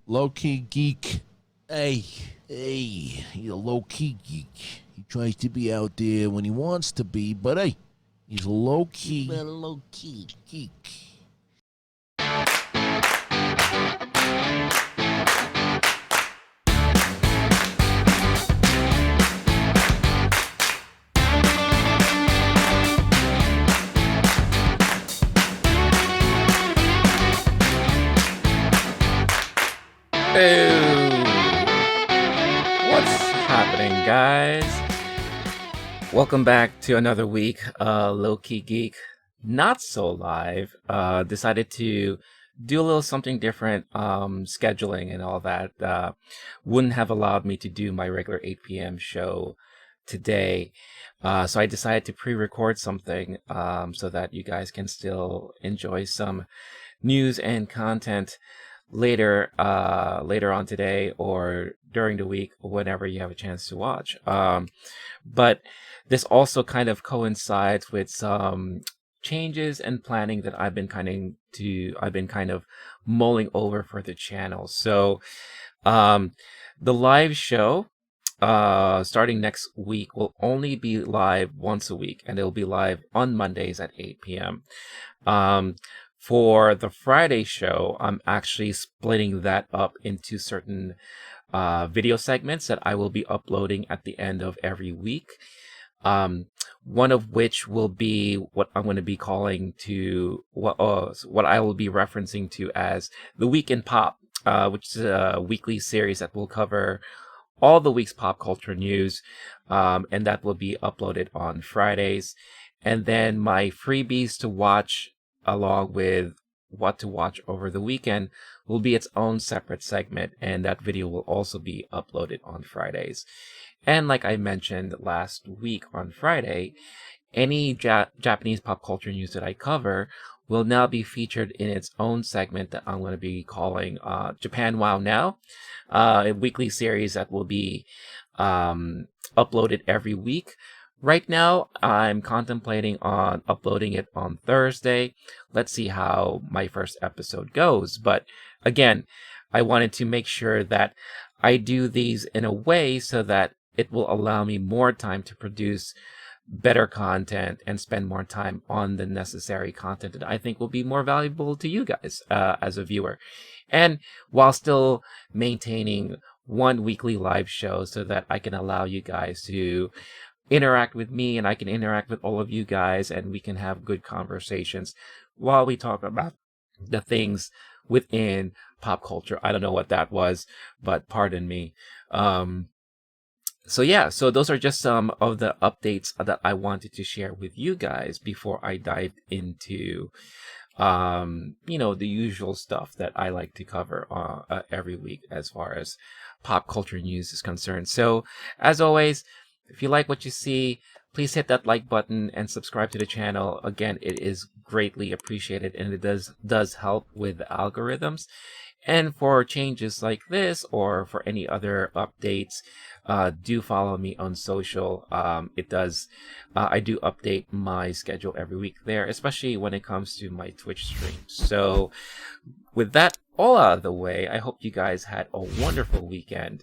Low-key geek. Hey, he's a low-key geek. He tries to be out there when he wants to be, but hey, he's low-key. He's a low-key geek. Hey, what's happening, guys? Welcome back to another week. Low-key Geek, not so live. Decided to do a little something different. Scheduling and all that wouldn't have allowed me to do my regular 8 p.m. show today. So I decided to pre-record something so that you guys can still enjoy some news and content later on today or during the week, whenever you have a chance to watch. But this also kind of coincides with some changes and planning that I've been kind of mulling over for the channel. So the live show starting next week will only be live once a week, and it'll be live on Mondays at 8 p.m. For the Friday show, I'm actually splitting that up into certain video segments that I will be uploading at the end of every week. One of which will be what I'm going to be calling to what I will be referencing to as the Week in Pop, which is a weekly series that will cover all the week's pop culture news, and that will be uploaded on Fridays. And then my freebies to watch, along with what to watch over the weekend, will be its own separate segment, and that video will also be uploaded on Fridays. And like I mentioned last week on Friday, any Japanese pop culture news that I cover will now be featured in its own segment that I'm going to be calling Japan Wow Now, a weekly series that will be uploaded every week. Right now, I'm contemplating on uploading it on Thursday. Let's see how my first episode goes. But again, I wanted to make sure that I do these in a way so that it will allow me more time to produce better content and spend more time on the necessary content that I think will be more valuable to you guys as a viewer. And while still maintaining one weekly live show so that I can allow you guys to interact with me and I can interact with all of you guys, and we can have good conversations while we talk about the things within pop culture. I don't know what that was, but pardon me. So those are just some of the updates that I wanted to share with you guys before I dive into the usual stuff that I like to cover every week as far as pop culture news is concerned. So as always, if you like what you see, please hit that like button and subscribe to the channel. Again, it is greatly appreciated, and it does help with the algorithms. And for changes like this or for any other updates, do follow me on social. I do update my schedule every week there, especially when it comes to my Twitch streams. So with that all out of the way, I hope you guys had a wonderful weekend.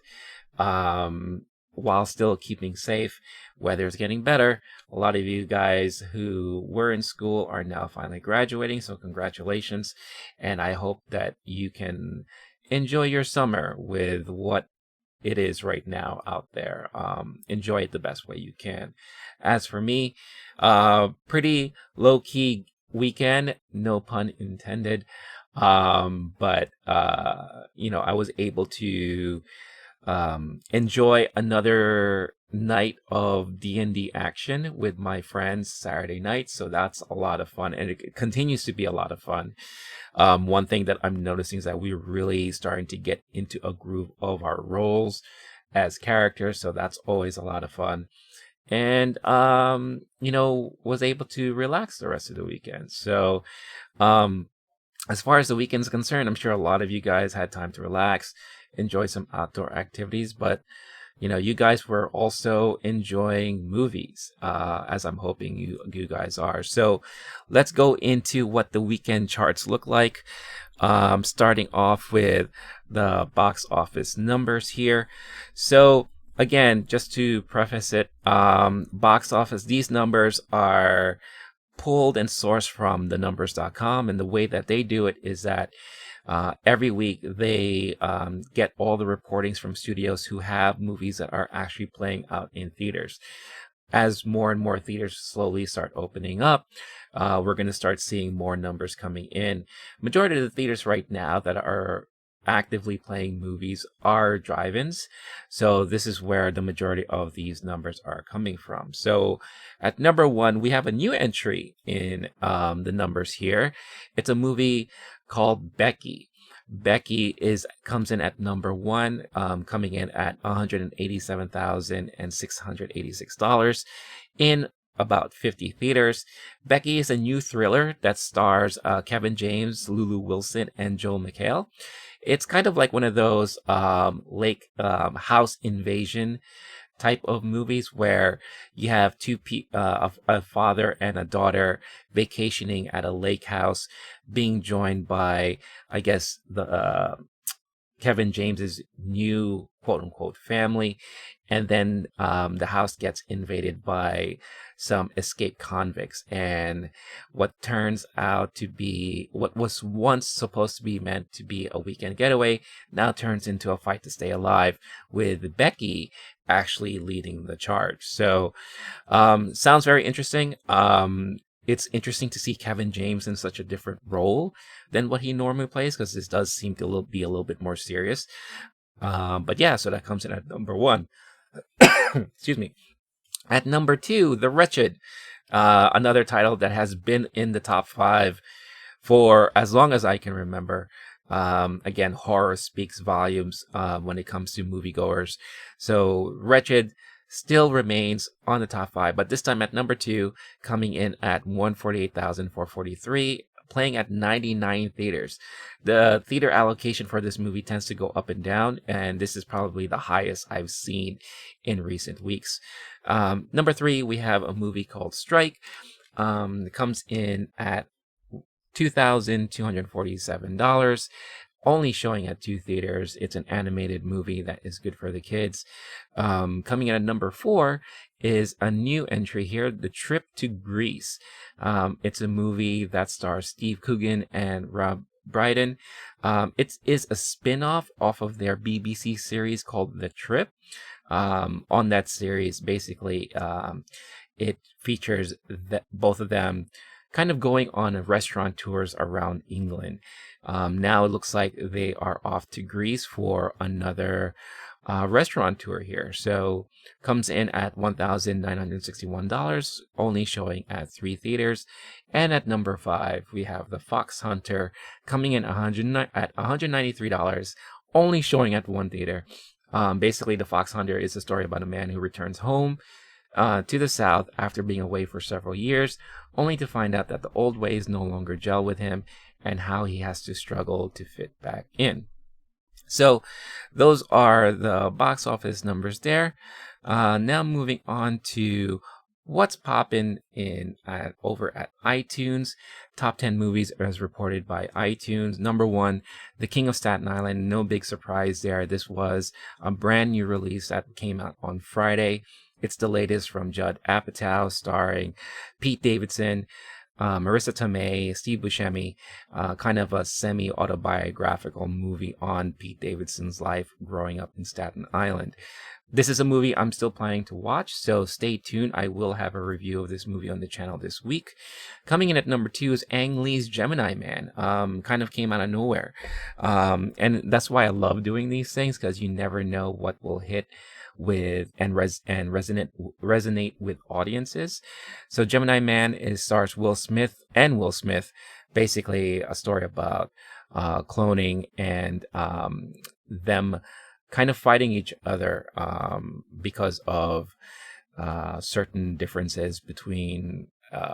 While still keeping safe. Weather's getting better. A lot of you guys who were in school are now finally graduating, so congratulations. And I hope that you can enjoy your summer with what it is right now out there. Enjoy it the best way you can. As for me, pretty low-key weekend, no pun intended. But I was able to enjoy another night of D&D action with my friends Saturday night, so that's a lot of fun, and it continues to be a lot of fun. One thing that I'm noticing is that we're really starting to get into a groove of our roles as characters, so that's always a lot of fun. And was able to relax the rest of the weekend. So as far as the weekend's concerned, I'm sure a lot of you guys had time to relax, enjoy some outdoor activities. But you guys were also enjoying movies, as I'm hoping you guys are. So let's go into what the weekend charts look like. Starting off with the box office numbers here. So again, just to preface it, box office, these numbers are pulled and sourced from the numbers.com, and the way that they do it is that every week they get all the reportings from studios who have movies that are actually playing out in theaters. As more and more theaters slowly start opening up, we're going to start seeing more numbers coming in. Majority of the theaters right now that are actively playing movies are drive-ins, so this is where the majority of these numbers are coming from. So at number 1, we have a new entry in the numbers here. It's a movie called Becky. Becky comes in at number 1, coming in at $187,686 in about 50 theaters. Becky is a new thriller that stars Kevin James, Lulu Wilson, and Joel McHale. It's kind of like one of those house invasion type of movies where you have a father and a daughter vacationing at a lake house, being joined by, I guess, the Kevin James's new quote unquote family, and then the house gets invaded by some escaped convicts, and what turns out to be what was once supposed to be meant to be a weekend getaway now turns into a fight to stay alive, with Becky actually leading the charge. So sounds very interesting. It's interesting to see Kevin James in such a different role than what he normally plays, because this does seem to be a little bit more serious. But yeah, so that comes in at number 1. Excuse me. At number 2, The Wretched, another title that has been in the top 5 for as long as I can remember. Again, horror speaks volumes when it comes to moviegoers. So Wretched still remains on the top 5, but this time at number 2, coming in at $148,443, playing at 99 theaters. The theater allocation for this movie tends to go up and down, and this is probably the highest I've seen in recent weeks. Number 3, we have a movie called Strike. It comes in at $2,247, only showing at 2 theaters. It's an animated movie that is good for the kids. Coming in at number 4 is a new entry here, The Trip to Greece. It's a movie that stars Steve Coogan and Rob Brydon. It is a spin-off off of their BBC series called The Trip. On that series, basically, it features both of them kind of going on restaurant tours around England. Now it looks like they are off to Greece for another restaurant tour here. So comes in at $1,961, only showing at 3 theaters. And at number 5, we have The Fox Hunter, coming in at $193, only showing at 1 theater. Basically, The Fox Hunter is a story about a man who returns home to the South after being away for several years, only to find out that the old ways no longer gel with him, and how he has to struggle to fit back in. So those are the box office numbers there. Now moving on to what's popping in over at iTunes. Top 10 movies as reported by iTunes. Number 1, The King of Staten Island. No big surprise there. This was a brand new release that came out on Friday. It's the latest from Judd Apatow, starring Pete Davidson, Marissa Tomei, Steve Buscemi, kind of a semi-autobiographical movie on Pete Davidson's life growing up in Staten Island. This is a movie I'm still planning to watch, so stay tuned. I will have a review of this movie on the channel this week. Coming in at number 2 is Ang Lee's Gemini Man. Kind of came out of nowhere. And that's why I love doing these things, because you never know what will hit with and resonate with audiences. So Gemini Man stars Will Smith, basically a story about cloning and them kind of fighting each other because of certain differences between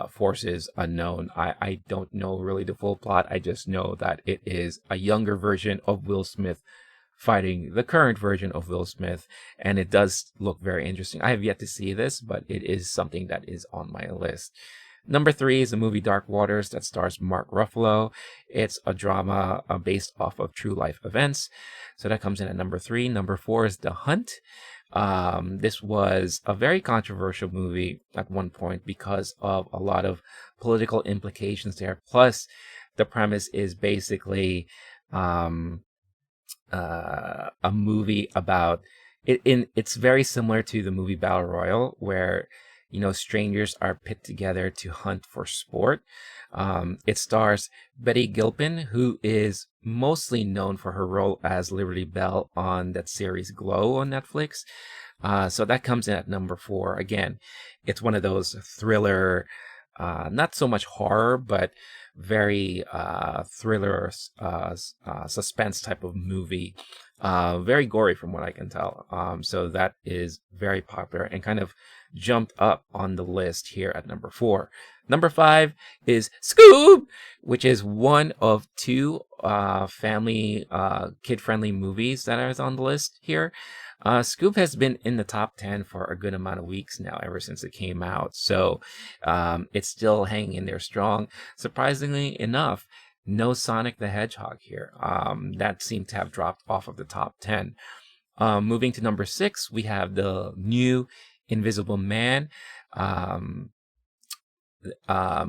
forces unknown. I don't know really the full plot. I just know that it is a younger version of Will Smith fighting the current version of Will Smith, and it does look very interesting. I have yet to see this, but it is something that is on my list. Number 3 is the movie Dark Waters that stars Mark Ruffalo. It's a drama based off of true life events. So that comes in at number 3. Number 4 is The Hunt. This was a very controversial movie at one point because of a lot of political implications there. Plus, the premise is basically a movie about it's very similar to the movie Battle Royale, where strangers are pit together to hunt for sport. It stars Betty Gilpin, who is mostly known for her role as Liberty Bell on that series Glow on Netflix. So that comes in at number 4. Again, it's one of those thriller, not so much horror, but very thriller, suspense type of movie. Very gory from what I can tell. So that is very popular and kind of jumped up on the list here at number 4. Number 5 is Scoob, which is one of 2 family kid-friendly movies that is on the list here. Scoob has been in the top 10 for a good amount of weeks now, ever since it came out. So it's still hanging in there strong. Surprisingly enough, no Sonic the Hedgehog here. That seemed to have dropped off of the top 10. Moving to number 6, we have the new Invisible Man,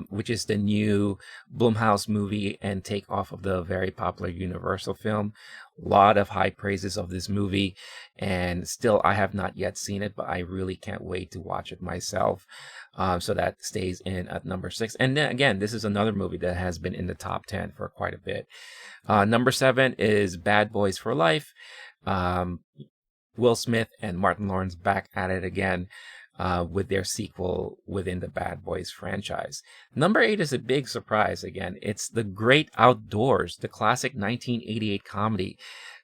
which is the new Blumhouse movie and take off of the very popular Universal film. A lot of high praises of this movie, and still I have not yet seen it, but I really can't wait to watch it myself. So that stays in at number 6. And then again, this is another movie that has been in the top 10 for quite a bit. Number 7 is Bad Boys for Life. Will Smith and Martin Lawrence back at it again with their sequel within the Bad Boys franchise. Number 8 is a big surprise again. It's The Great Outdoors, the classic 1988 comedy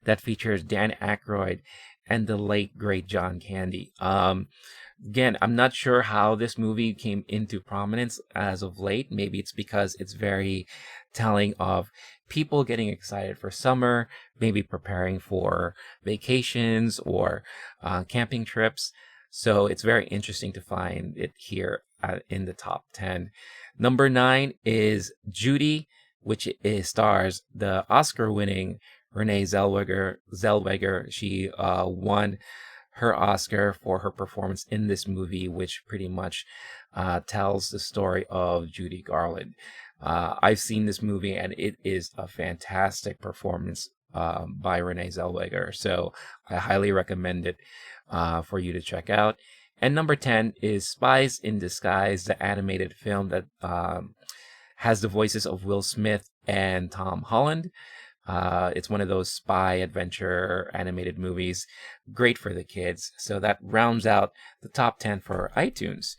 that features Dan Aykroyd and the late, great John Candy. Again, I'm not sure how this movie came into prominence as of late. Maybe it's because it's very telling of people getting excited for summer, maybe preparing for vacations or camping trips. So it's very interesting to find it here in the top 10. Number 9 is Judy, which stars the Oscar-winning Renee Zellweger. She won her Oscar for her performance in this movie, which pretty much tells the story of Judy Garland. I've seen this movie, and it is a fantastic performance by Renee Zellweger. So I highly recommend it for you to check out. And number 10 is Spies in Disguise, the animated film that has the voices of Will Smith and Tom Holland. It's one of those spy adventure animated movies, great for the kids. So that rounds out the top 10 for iTunes.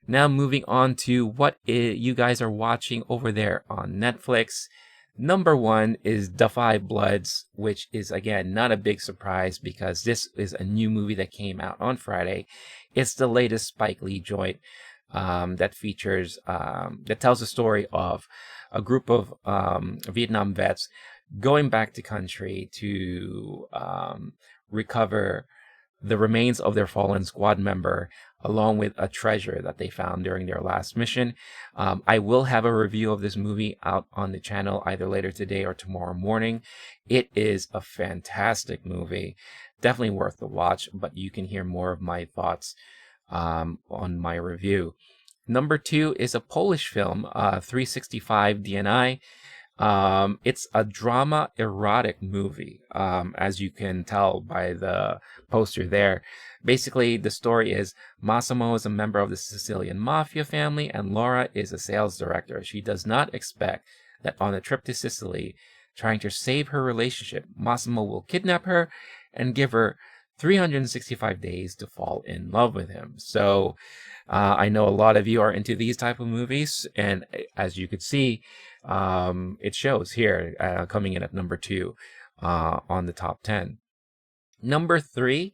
Now moving on to what you guys are watching over there on Netflix. Number 1 is Da 5 Bloods, which is, again, not a big surprise because this is a new movie that came out on Friday. It's the latest Spike Lee joint that features, that tells the story of a group of Vietnam vets going back to country to recover the remains of their fallen squad member, along with a treasure that they found during their last mission. I will have a review of this movie out on the channel either later today or tomorrow morning. It is a fantastic movie, definitely worth the watch, but you can hear more of my thoughts on my review. Number 2 is a Polish film, 365 DNI. It's a drama erotic movie, as you can tell by the poster there. Basically, the story is Massimo is a member of the Sicilian mafia family and Laura is a sales director. She does not expect that on a trip to Sicily, trying to save her relationship, Massimo will kidnap her and give her 365 days to fall in love with him. So I know a lot of you are into these type of movies, and as you could see, it shows here, coming in at number 2 on the top 10. Number 3,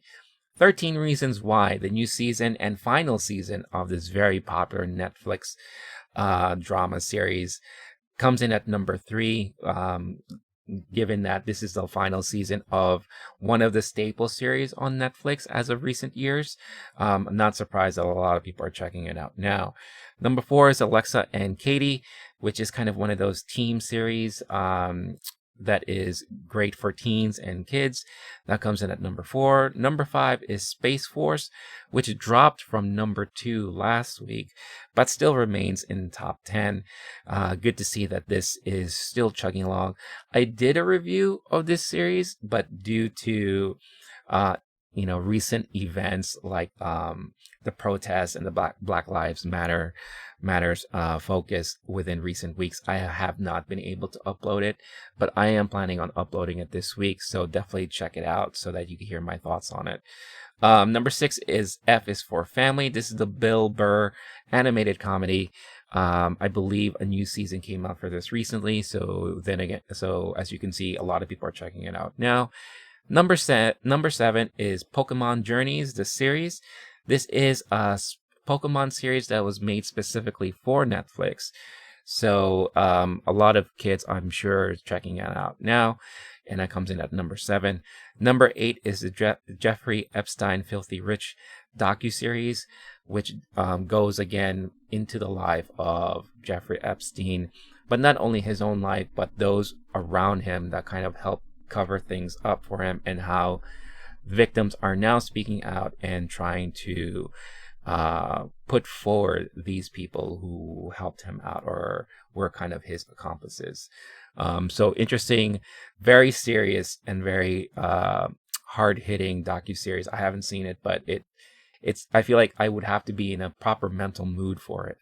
13 Reasons Why, the new season and final season of this very popular Netflix drama series, comes in at number 3. given that this is the final season of one of the staple series on Netflix as of recent years. I'm not surprised that a lot of people are checking it out now. Number 4 is Alexa and Katie, which is kind of one of those team series that is great for teens and kids. That comes in at number 4. Number 5 is Space Force, which dropped from number 2 last week, but still remains in top 10. Good to see that this is still chugging along. I did a review of this series, but due to recent events like the protests and the Black Lives Matters focus within recent weeks, I have not been able to upload it, but I am planning on uploading it this week, so definitely check it out so that you can hear my thoughts on it. Number 6 is F is for Family. This is the Bill Burr animated comedy. I believe a new season came out for this recently, so as you can see, a lot of people are checking it out now. Number 7 is Pokemon Journeys, the series. This is a Pokemon series that was made specifically for Netflix. So a lot of kids, I'm sure, is checking it out now. And that comes in at number 7. Number 8 is the Jeffrey Epstein Filthy Rich docuseries, which goes again into the life of Jeffrey Epstein, but not only his own life, but those around him that kind of help cover things up for him, and how victims are now speaking out and trying to put forward these people who helped him out or were kind of his accomplices. So interesting, very serious and very hard-hitting docuseries. I haven't seen it, but it's I feel like I would have to be in a proper mental mood for it.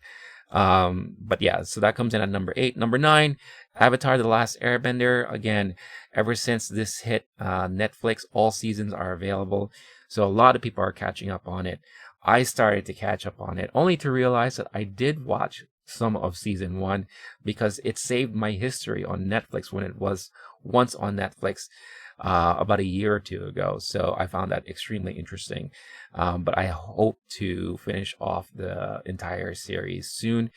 But yeah, so that comes in at number 8. Number 9, Avatar: The Last Airbender. Again, ever since this hit Netflix, all seasons are available, so a lot of people are catching up on it. I started to catch up on it only to realize that I did watch some of season 1 because it saved my history on Netflix when it was once on Netflix about a year or two ago. So I found that extremely interesting. But I hope to finish off the entire series soon.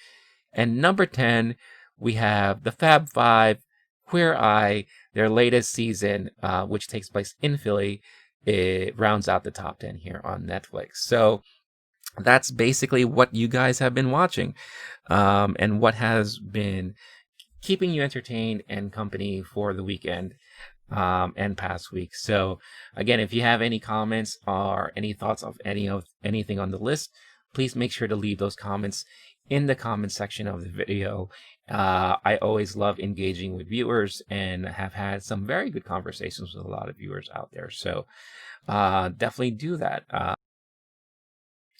And number 10, we have the Fab Five, Queer Eye, their latest season, which takes place in Philly. It rounds out the top 10 here on Netflix. So that's basically what you guys have been watching, and what has been keeping you entertained and company for the weekend and past weeks. So again, if you have any comments or any thoughts of anything on the list, please make sure to leave those comments in the comment section of the video. I always love engaging with viewers and have had some very good conversations with a lot of viewers out there. So definitely do that.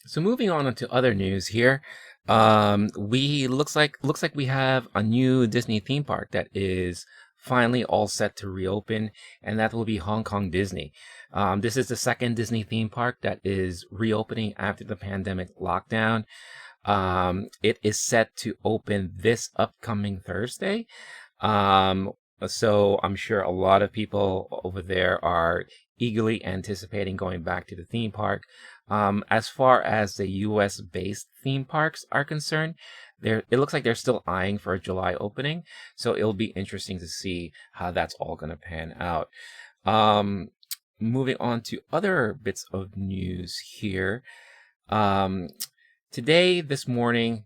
So moving on to other news here, we looks like we have a new Disney theme park that is finally all set to reopen, and that will be Hong Kong Disney. This is the second Disney theme park that is reopening after the pandemic lockdown. It is set to open this upcoming Thursday. So I'm sure a lot of people over there are eagerly anticipating going back to the theme park. As far as the US based theme parks are concerned, it looks like they're still eyeing for a July opening. So it'll be interesting to see how that's all going to pan out. Moving on to other bits of news here. This morning,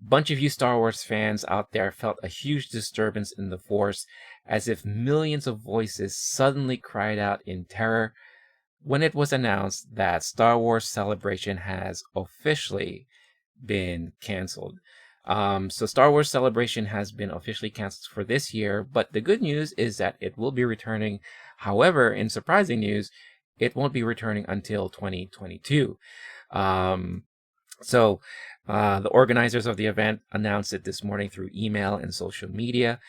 bunch of you Star Wars fans out there felt a huge disturbance in the Force, as if millions of voices suddenly cried out in terror when it was announced that Star Wars Celebration has officially been canceled. So Star Wars Celebration has been officially canceled for this year, but the good news is that it will be returning. However, in surprising news, it won't be returning until 2022. So the organizers of the event announced it this morning through email and social media.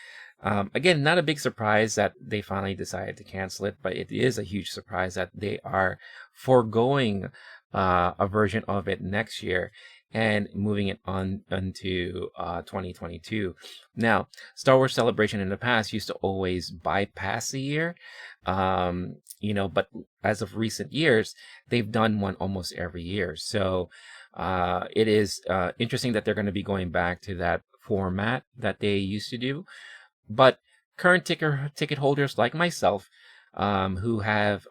Again, not a big surprise that they finally decided to cancel it, but it is a huge surprise that they are foregoing a version of it next year and moving it on into 2022. Now, Star Wars Celebration in the past used to always bypass a year, but as of recent years, they've done one almost every year. So it is interesting that they're going to be going back to that format that they used to do. But current ticket holders like myself, who have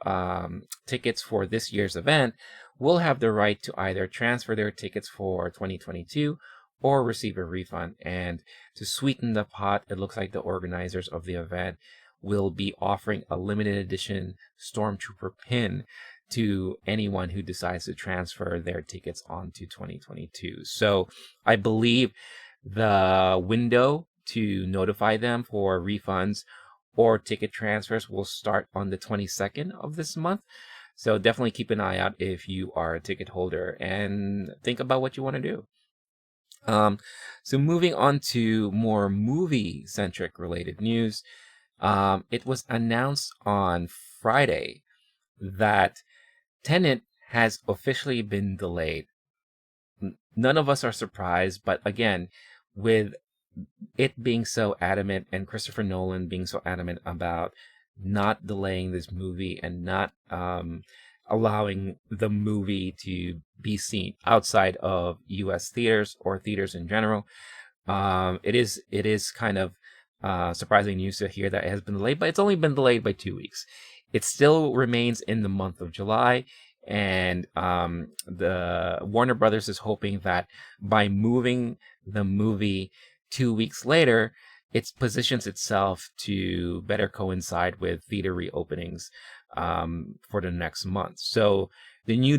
tickets for this year's event, will have the right to either transfer their tickets for 2022 or receive a refund. And to sweeten the pot, it looks like the organizers of the event will be offering a limited edition Stormtrooper pin to anyone who decides to transfer their tickets onto 2022. So I believe the window to notify them for refunds or ticket transfers will start on the 22nd of this month. So definitely keep an eye out if you are a ticket holder and think about what you want to do. So moving on to more movie-centric related news, it was announced on Friday that Tenet has officially been delayed. None of us are surprised, but again, with it being so adamant and Christopher Nolan being so adamant about not delaying this movie and not allowing the movie to be seen outside of US theaters or theaters in general, it is kind of surprising news to hear that it has been delayed, but it's only been delayed by 2 weeks. It still remains in the month of July, and the Warner Brothers is hoping that by moving the movie 2 weeks later, it positions itself to better coincide with theater reopenings for the next month. So the new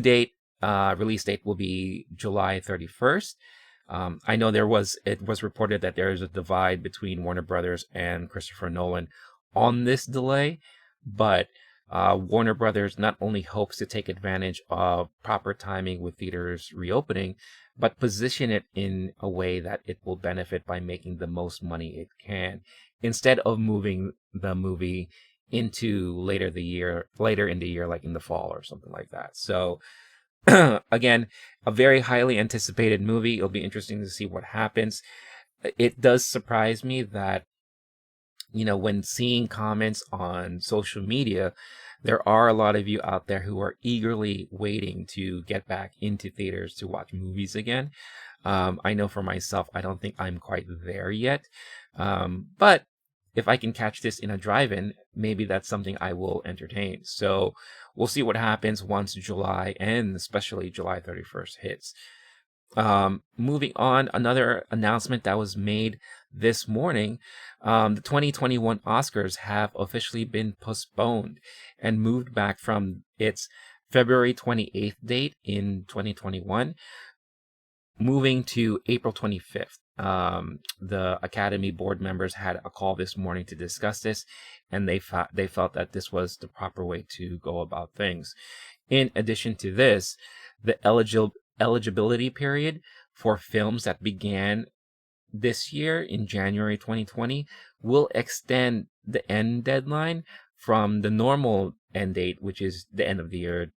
release date will be July 31st. I know it was reported that there is a divide between Warner Brothers and Christopher Nolan on this delay, but Warner Brothers not only hopes to take advantage of proper timing with theaters reopening, but position it in a way that it will benefit by making the most money it can, instead of moving the movie into later in the year, like in the fall or something like that. So again, a very highly anticipated movie. It'll be interesting to see what happens. It does surprise me that, when seeing comments on social media, there are a lot of you out there who are eagerly waiting to get back into theaters to watch movies again. I know for myself, I don't think I'm quite there yet. But if I can catch this in a drive-in, maybe that's something I will entertain. So we'll see what happens once July and especially July 31st hits. Moving on, another announcement that was made this morning, the 2021 Oscars have officially been postponed and moved back from its February 28th date in 2021, moving to April 25th. The Academy board members had a call this morning to discuss this, and they felt that this was the proper way to go about things. In addition to this, the eligibility period for films that began this year in January 2020 will extend the end deadline from the normal end date, which is the end of the year,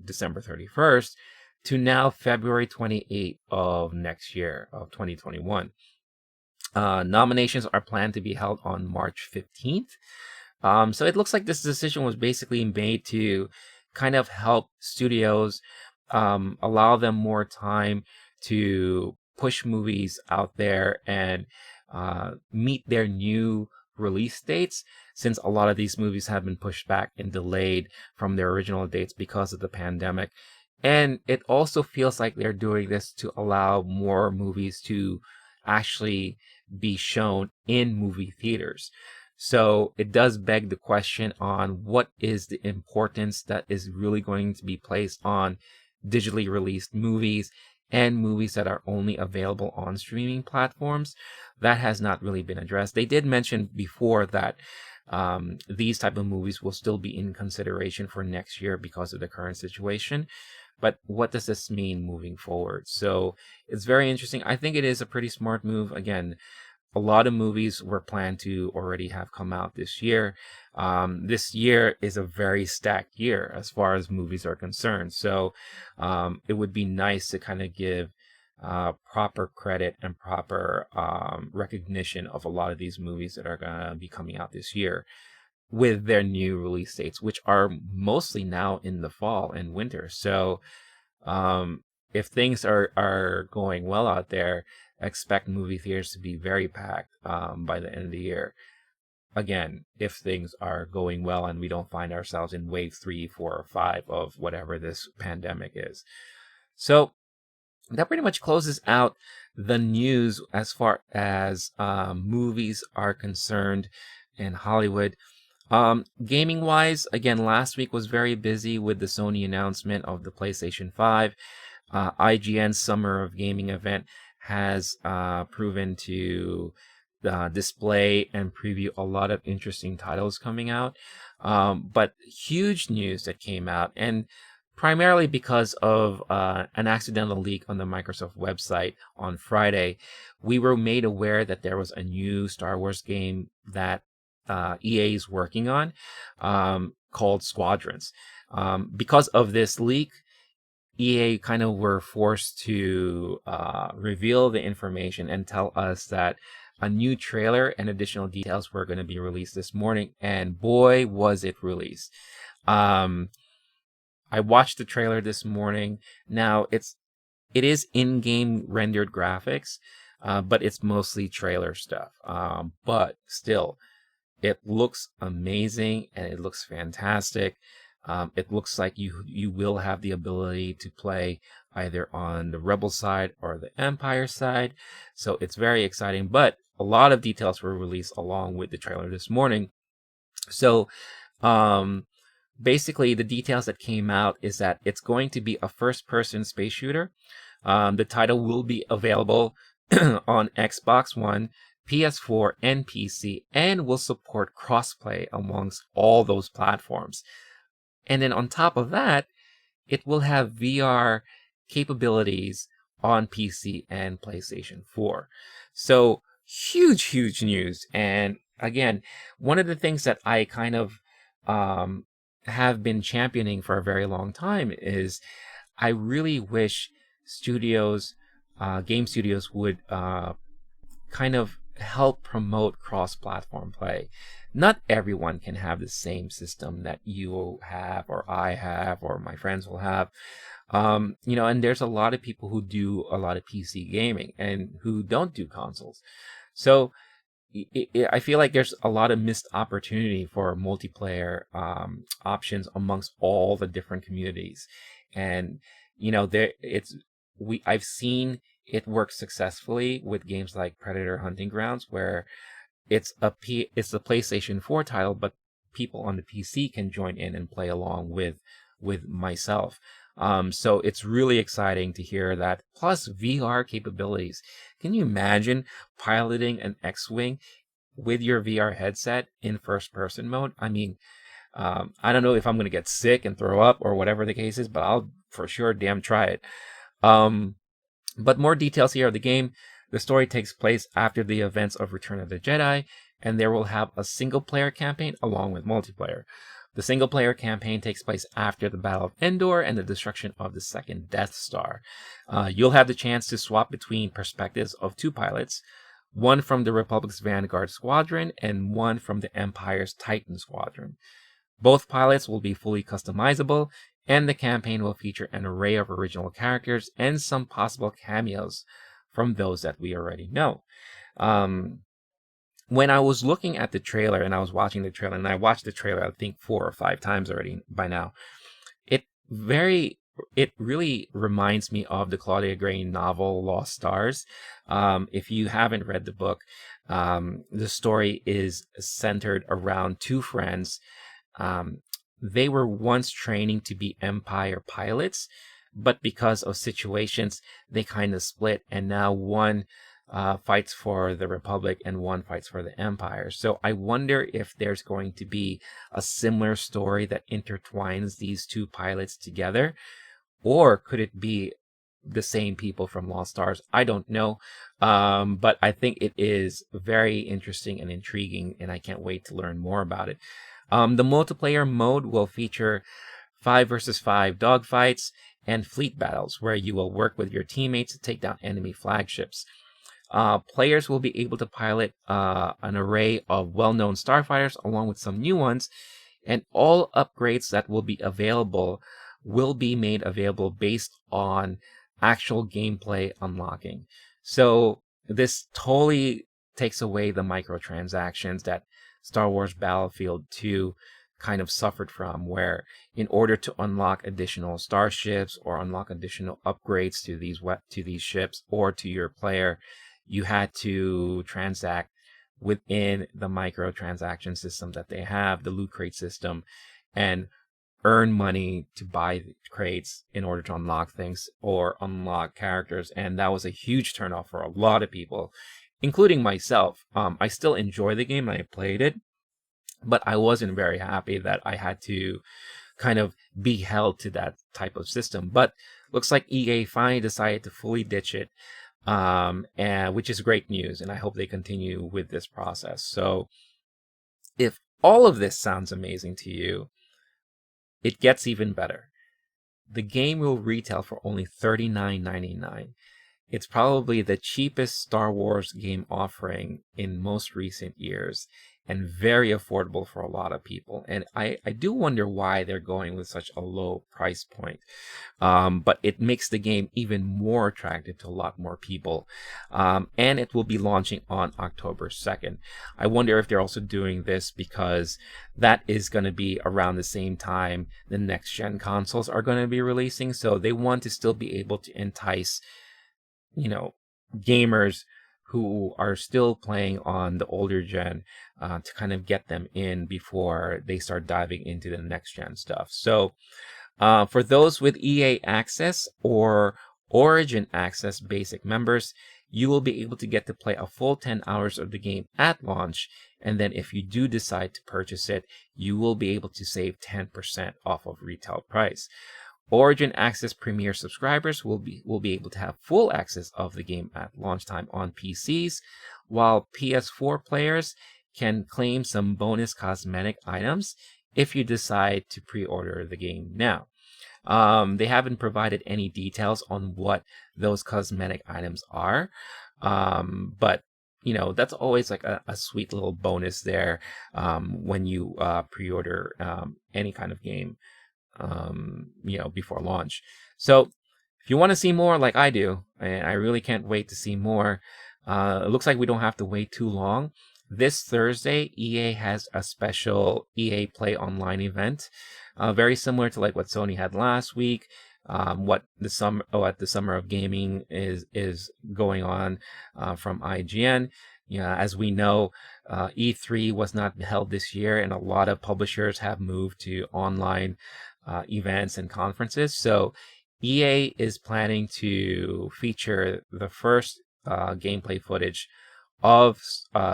December 31st, to now February 28th of next year of 2021. Nominations are planned to be held on March 15th. So it looks like this decision was basically made to kind of help studios, allow them more time to push movies out there and meet their new release dates, since a lot of these movies have been pushed back and delayed from their original dates because of the pandemic. And it also feels like they're doing this to allow more movies to actually be shown in movie theaters. So it does beg the question on what is the importance that is really going to be placed on digitally released movies and movies that are only available on streaming platforms. That has not really been addressed. They did mention before that these type of movies will still be in consideration for next year because of the current situation. But what does this mean moving forward? So it's very interesting. I think it is a pretty smart move. Again, a lot of movies were planned to already have come out this year. This year is a very stacked year as far as movies are concerned. So it would be nice to kind of give proper credit and proper recognition of a lot of these movies that are going to be coming out this year with their new release dates, which are mostly now in the fall and winter. So if things are going well out there, expect movie theaters to be very packed by the end of the year. again, if things are going well and we don't find ourselves in wave 3, 4, or 5 of whatever this pandemic is. So that pretty much closes out the news as far as movies are concerned in Hollywood. Gaming wise, again, last week was very busy with the Sony announcement of the PlayStation 5. IGN's Summer of Gaming event has proven to display and preview a lot of interesting titles coming out. But huge news that came out, and primarily because of an accidental leak on the Microsoft website on Friday, we were made aware that there was a new Star Wars game that EA is working on called Squadrons. Because of this leak, EA kind of were forced to reveal the information and tell us that a new trailer and additional details were going to be released this morning. And boy, was it released. I watched the trailer this morning. Now it is in-game rendered graphics, but it's mostly trailer stuff. But still, it looks amazing and it looks fantastic. It looks like you will have the ability to play either on the Rebel side or the Empire side. So it's very exciting, but a lot of details were released along with the trailer this morning. So basically the details that came out is that it's going to be a first-person space shooter. The title will be available on Xbox One, PS4, and PC, and will support crossplay amongst all those platforms. And then on top of that, it will have VR capabilities on PC and PlayStation 4. So huge news. And again, one of the things that I kind of have been championing for a very long time is I really wish game studios would kind of help promote cross-platform play. Not everyone can have the same system that you have or I have or my friends will have. And there's a lot of people who do a lot of PC gaming and who don't do consoles. So I feel like there's a lot of missed opportunity for multiplayer options amongst all the different communities. And I've seen it work successfully with games like Predator Hunting Grounds, where it's a PlayStation 4 title, but people on the PC can join in and play along with myself. So it's really exciting to hear that. Plus VR capabilities. Can you imagine piloting an X-Wing with your VR headset in first-person mode? I mean, I don't know if I'm going to get sick and throw up or whatever the case is, but I'll for sure damn try it. But more details here of the game. The story takes place after the events of Return of the Jedi, and there will have a single-player campaign along with multiplayer. The single-player campaign takes place after the Battle of Endor and the destruction of the second Death Star. You'll have the chance to swap between perspectives of two pilots, one from the Republic's Vanguard Squadron and one from the Empire's Titan Squadron. Both pilots will be fully customizable, and the campaign will feature an array of original characters and some possible cameos from those that we already know. When I was looking at the trailer and I was watching the trailer, and I watched the trailer I think 4 or 5 times already by now, it really reminds me of the Claudia Gray novel Lost Stars. If you haven't read the book, the story is centered around two friends. They were once training to be Empire pilots, but because of situations, they kind of split, and now one fights for the Republic and one fights for the Empire. So I wonder if there's going to be a similar story that intertwines these two pilots together, or could it be the same people from Lost Stars? I don't know, but I think it is very interesting and intriguing, and I can't wait to learn more about it. The multiplayer mode will feature 5 versus 5 dogfights and fleet battles, where you will work with your teammates to take down enemy flagships. Players will be able to pilot an array of well-known starfighters along with some new ones, and all upgrades that will be available will be made available based on actual gameplay unlocking. So this totally takes away the microtransactions that Star Wars Battlefield 2 kind of suffered from, where in order to unlock additional starships or unlock additional upgrades to these ships or to your player, you had to transact within the microtransaction system that they have, the loot crate system, and earn money to buy crates in order to unlock things or unlock characters. And that was a huge turnoff for a lot of people, including myself. I still enjoy the game. I played it, but I wasn't very happy that I had to kind of be held to that type of system. But looks like EA finally decided to fully ditch it, and which is great news. And I hope they continue with this process. So if all of this sounds amazing to you, it gets even better. The game will retail for only $39.99. It's probably the cheapest Star Wars game offering in most recent years, and very affordable for a lot of people. And I do wonder why they're going with such a low price point. But it makes the game even more attractive to a lot more people. And it will be launching on October 2nd. I wonder if they're also doing this because that is going to be around the same time the next gen consoles are going to be releasing. So they want to still be able to entice, gamers who are still playing on the older gen, to kind of get them in before they start diving into the next gen stuff. So for those with EA Access or Origin Access basic members, you will be able to get to play a full 10 hours of the game at launch. And then if you do decide to purchase it, you will be able to save 10% off of retail price. Origin Access Premier subscribers will be able to have full access of the game at launch time on PCs, while PS4 players can claim some bonus cosmetic items if you decide to pre-order the game now. They haven't provided any details on what those cosmetic items are, but that's always like a sweet little bonus there when you pre-order any kind of game before launch. So if you want to see more like I do, and I really can't wait to see more, it looks like we don't have to wait too long. This Thursday, EA has a special EA Play Online event, very similar to like what Sony had last week. What the Summer of Gaming is going on from IGN. As we know, E3 was not held this year, and a lot of publishers have moved to online events and conferences. So EA is planning to feature the first gameplay footage of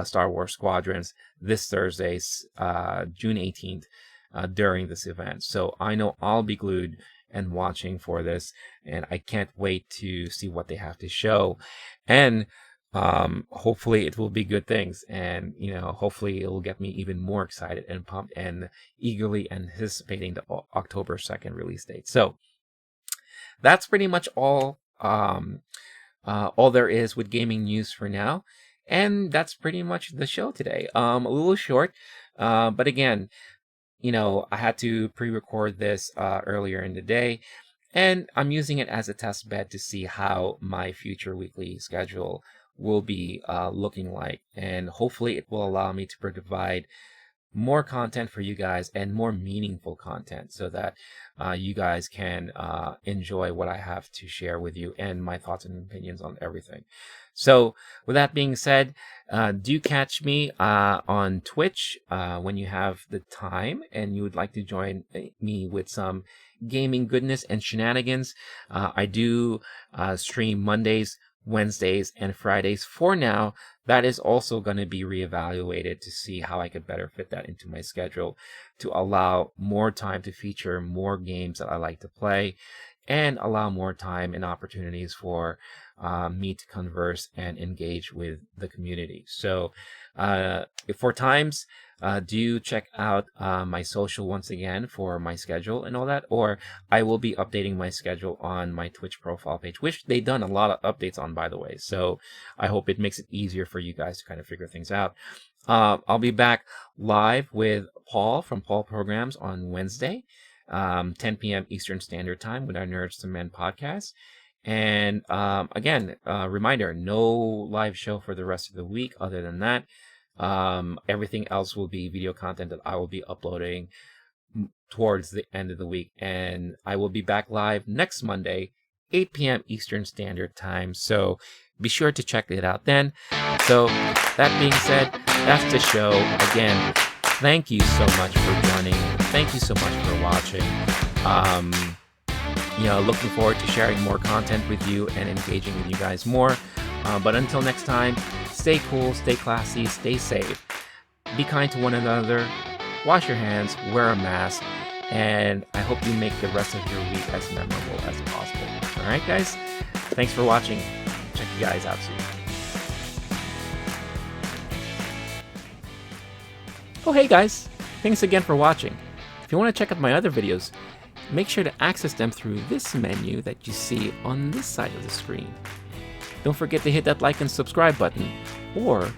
Star Wars Squadrons this Thursday, June 18th, during this event. So I know I'll be glued and watching for this, and I can't wait to see what they have to show. And hopefully it will be good things, and hopefully it will get me even more excited and pumped and eagerly anticipating the October 2nd release date. So that's pretty much all there is with gaming news for now, and that's pretty much the show today. A little short, but again, I had to pre-record this earlier in the day, and I'm using it as a test bed to see how my future weekly schedule will be looking like, and hopefully it will allow me to provide more content for you guys and more meaningful content so that you guys can enjoy what I have to share with you and my thoughts and opinions on everything. So with that being said, do catch me on Twitch when you have the time and you would like to join me with some gaming goodness and shenanigans. I do stream Mondays, Wednesdays, and Fridays for now. That is also going to be reevaluated to see how I could better fit that into my schedule to allow more time to feature more games that I like to play and allow more time and opportunities for me to converse and engage with the community. So for times, do check out my social once again for my schedule and all that, or I will be updating my schedule on my Twitch profile page, which they've done a lot of updates on, by the way. So I hope it makes it easier for you guys to kind of figure things out. I'll be back live with Paul from Paul Programs on Wednesday, 10 p.m. Eastern Standard Time with our Nerds to Men podcast. And again, reminder, no live show for the rest of the week. Other than that, Everything else will be video content that I will be uploading towards the end of the week. And I will be back live next Monday, 8 p.m. Eastern Standard Time. So be sure to check it out then. So that being said, that's the show. Again, thank you so much for joining. Thank you so much for watching. Looking forward to sharing more content with you and engaging with you guys more. But until next time, stay cool, stay classy, stay safe. Be kind to one another. Wash your hands, wear a mask, and I hope you make the rest of your week as memorable as possible. All right, guys? Thanks for watching. Check you guys out soon. Oh, hey, guys. Thanks again for watching. If you want to check out my other videos, make sure to access them through this menu that you see on this side of the screen. Don't forget to hit that like and subscribe button, or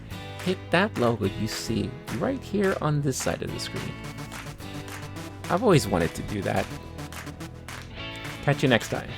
hit that logo you see right here on this side of the screen. I've always wanted to do that. Catch you next time.